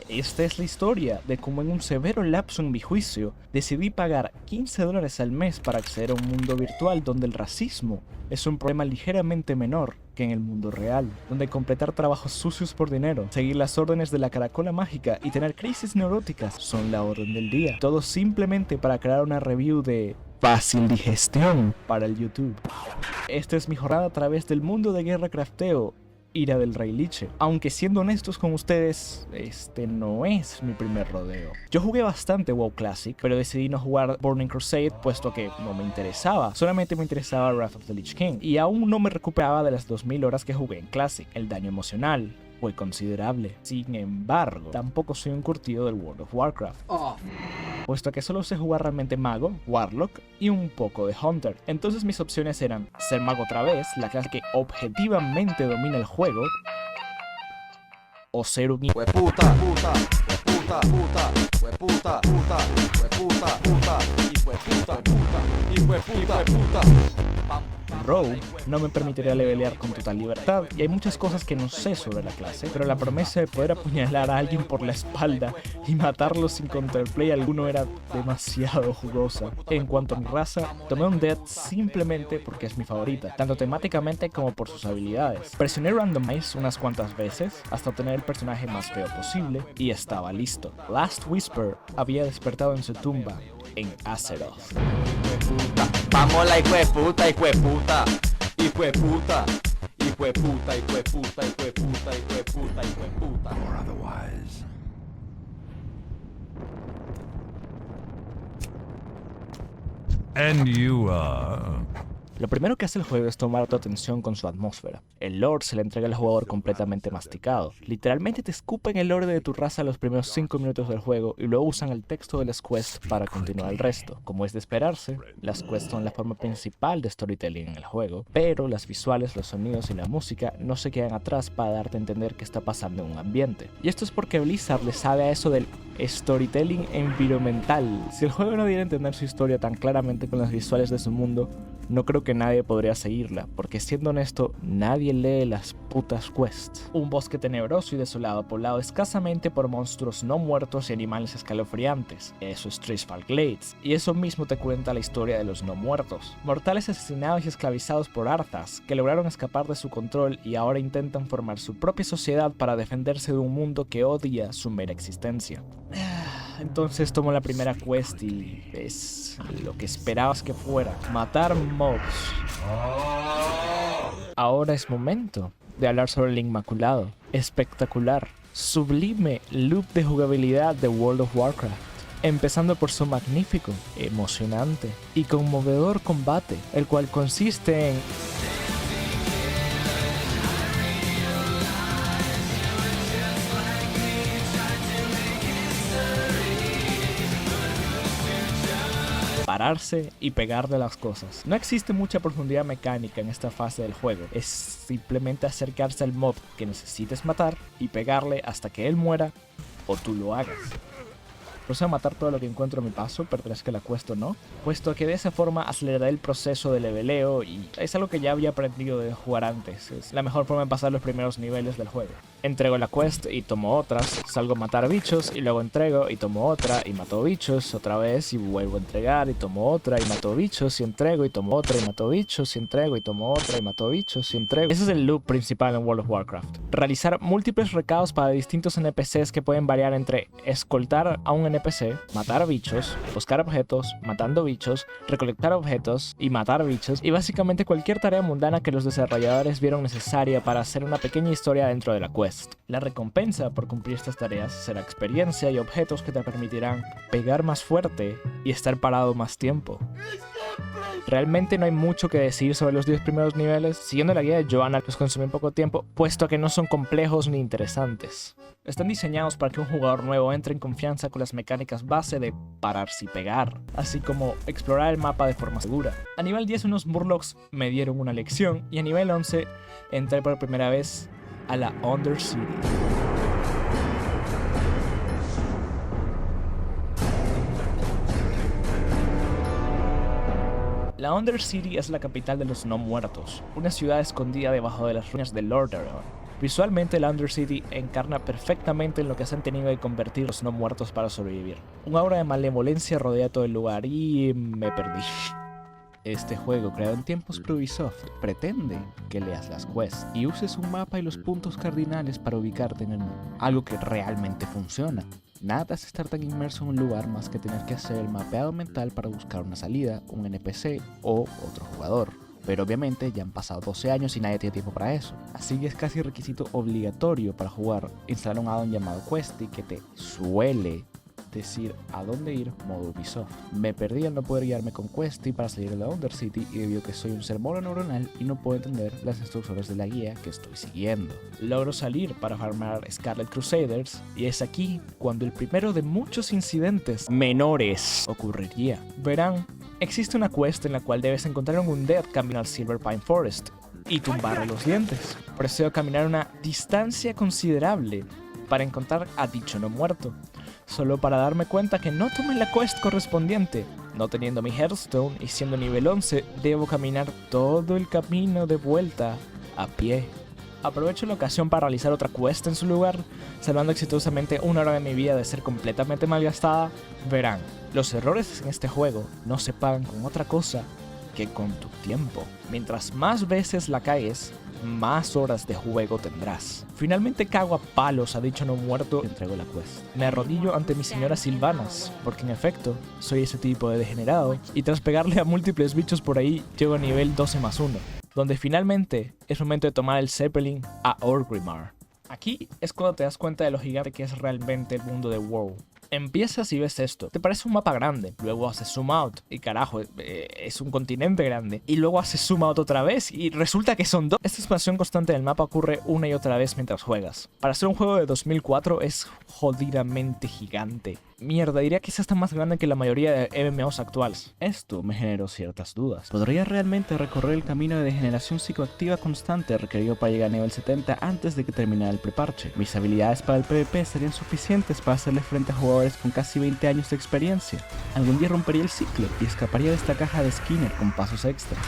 Esta es la historia de cómo en un severo lapso en mi juicio decidí pagar $15 al mes para acceder a un mundo virtual donde el racismo es un problema ligeramente menor que en el mundo real, donde completar trabajos sucios por dinero, seguir las órdenes de la caracola mágica y tener crisis neuróticas son la orden del día. Todo simplemente para crear una review de fácil digestión para el YouTube. Esta es mi jornada a través del mundo de Guerra Crafteo, Ira del Rey Liche. Aunque siendo honestos con ustedes, este no es mi primer rodeo. Yo jugué bastante WoW Classic, pero decidí no jugar Burning Crusade puesto que no me interesaba. Solamente me interesaba Wrath of the Lich King. Y aún no me recuperaba de las 2000 horas que jugué en Classic. El daño emocional fue considerable. Sin embargo, tampoco soy un curtido del World of Warcraft, puesto que solo sé jugar realmente mago, warlock y un poco de hunter. Entonces mis opciones eran ser mago otra vez, la clase que objetivamente domina el juego, o ser un Hueputa, puta, hueputa, puta, hueputa, puta, hueputa, puta, hijueputa, puta, hijueputa, puta. rogue. No me permitiría levelear con total libertad y hay muchas cosas que no sé sobre la clase, pero la promesa de poder apuñalar a alguien por la espalda y matarlo sin counterplay alguno era demasiado jugosa. En cuanto a mi raza, tomé un Death simplemente porque es mi favorita, tanto temáticamente como por sus habilidades. Presioné Randomize unas cuantas veces hasta obtener el personaje más feo posible y estaba listo. Last Whisper había despertado en su tumba en Azeroth. Vamos la hijueputa, hijueputa, hijueputa, hijueputa, hijueputa, hijueputa, hijueputa, hijueputa. Or otherwise. And you are... Lo primero que hace el juego es tomar tu atención con su atmósfera. El lore se le entrega al jugador completamente masticado. Literalmente te escupen el lore de tu raza los primeros 5 minutos del juego y luego usan el texto de las quests para continuar el resto. Como es de esperarse, las quests son la forma principal de storytelling en el juego, pero las visuales, los sonidos y la música no se quedan atrás para darte a entender qué está pasando en un ambiente. Y esto es porque Blizzard le sabe a eso del storytelling environmental. Si el juego no diera a entender su historia tan claramente con las visuales de su mundo, no creo que nadie podría seguirla, porque siendo honesto, nadie lee las putas quests. Un bosque tenebroso y desolado poblado escasamente por monstruos no muertos y animales escalofriantes. Eso es Trishfall Glades, y eso mismo te cuenta la historia de los no muertos. Mortales asesinados y esclavizados por Arthas, que lograron escapar de su control y ahora intentan formar su propia sociedad para defenderse de un mundo que odia su mera existencia. Entonces tomo la primera quest y es lo que esperabas que fuera: matar mobs. Ahora es momento de hablar sobre el Inmaculado, espectacular, sublime loop de jugabilidad de World of Warcraft, empezando por su magnífico, emocionante y conmovedor combate, el cual consiste en pararse y pegar de las cosas. No existe mucha profundidad mecánica en esta fase del juego, es simplemente acercarse al mob que necesites matar y pegarle hasta que él muera o tú lo hagas. Procedo a matar todo lo que encuentro a mi paso, pertenezca a la quest o no, puesto que de esa forma aceleraré el proceso de leveleo y es algo que ya había aprendido de jugar antes. Es la mejor forma de pasar los primeros niveles del juego. Entrego la quest y tomo otras, salgo a matar bichos y luego entrego y tomo otra y mato bichos otra vez y vuelvo a entregar y tomo otra y mato bichos y entrego y tomo otra y mato bichos y entrego y tomo otra y mato bichos y entrego. Ese es el loop principal en World of Warcraft. Realizar múltiples recados para distintos NPCs que pueden variar entre escoltar a un NPC, matar bichos, buscar objetos, matando bichos, recolectar objetos y matar bichos, y básicamente cualquier tarea mundana que los desarrolladores vieron necesaria para hacer una pequeña historia dentro de la quest. La recompensa por cumplir estas tareas será experiencia y objetos que te permitirán pegar más fuerte y estar parado más tiempo. Realmente no hay mucho que decir sobre los 10 primeros niveles. Siguiendo la guía de Joanna, los consumí en poco tiempo, puesto que no son complejos ni interesantes. Están diseñados para que un jugador nuevo entre en confianza con las mecánicas base de pararse y pegar, así como explorar el mapa de forma segura. A nivel 10 unos Murlocs me dieron una lección y a nivel 11 entré por primera vez a la Undercity. La Undercity es la capital de los no muertos, una ciudad escondida debajo de las ruinas de Lordaeron. Visualmente, la Undercity encarna perfectamente en lo que se han tenido que convertir los no muertos para sobrevivir. Un aura de malevolencia rodea todo el lugar y me perdí. Este juego, creado en tiempos pre-Ubisoft, pretende que leas las quests y uses un mapa y los puntos cardinales para ubicarte en el mundo, algo que realmente funciona. Nada es estar tan inmerso en un lugar más que tener que hacer el mapeado mental para buscar una salida, un NPC o otro jugador. Pero obviamente ya han pasado 12 años y nadie tiene tiempo para eso. Así que es casi requisito obligatorio para jugar instalar un add-on llamado Questy que te suele decir a dónde ir modo Ubisoft. Me perdí al no poder guiarme con Questy para salir de la Undercity y debido a que soy un ser mononeuronal y no puedo entender las instrucciones de la guía que estoy siguiendo. Logro salir para farmar Scarlet Crusaders y es aquí cuando el primero de muchos incidentes menores ocurriría. Verán, existe una quest en la cual debes encontrar un Undead camino al Silver Pine Forest y tumbarle los dientes. Procedo a caminar una distancia considerable para encontrar a dicho no muerto, solo para darme cuenta que no tomé la quest correspondiente. No teniendo mi Hearthstone y siendo nivel 11, debo caminar todo el camino de vuelta a pie. Aprovecho la ocasión para realizar otra quest en su lugar, salvando exitosamente una hora de mi vida de ser completamente malgastada. Verán, los errores en este juego no se pagan con otra cosa que con tu tiempo. Mientras más veces la cagues, más horas de juego tendrás. Finalmente cago a palos a dicho no muerto y entrego la quest. Me arrodillo ante mis señoras Silvanas, porque en efecto, soy ese tipo de degenerado, y tras pegarle a múltiples bichos por ahí, llego a nivel 12+1, donde finalmente es momento de tomar el Zeppelin a Orgrimmar. Aquí es cuando te das cuenta de lo gigante que es realmente el mundo de WoW. Empiezas y ves esto, te parece un mapa grande, luego haces zoom out y carajo, es un continente grande, y luego haces zoom out otra vez y resulta que son dos. Esta expansión constante del mapa ocurre una y otra vez mientras juegas. Para ser un juego de 2004 es jodidamente gigante. Mierda, diría que es hasta más grande que la mayoría de MMOs actuales. Esto me generó ciertas dudas. ¿Podría realmente recorrer el camino de degeneración psicoactiva constante requerido para llegar a nivel 70 antes de que terminara el preparche? ¿Mis habilidades para el PvP serían suficientes para hacerle frente a jugadores con casi 20 años de experiencia? ¿Algún día rompería el ciclo y escaparía de esta caja de Skinner con pasos extra?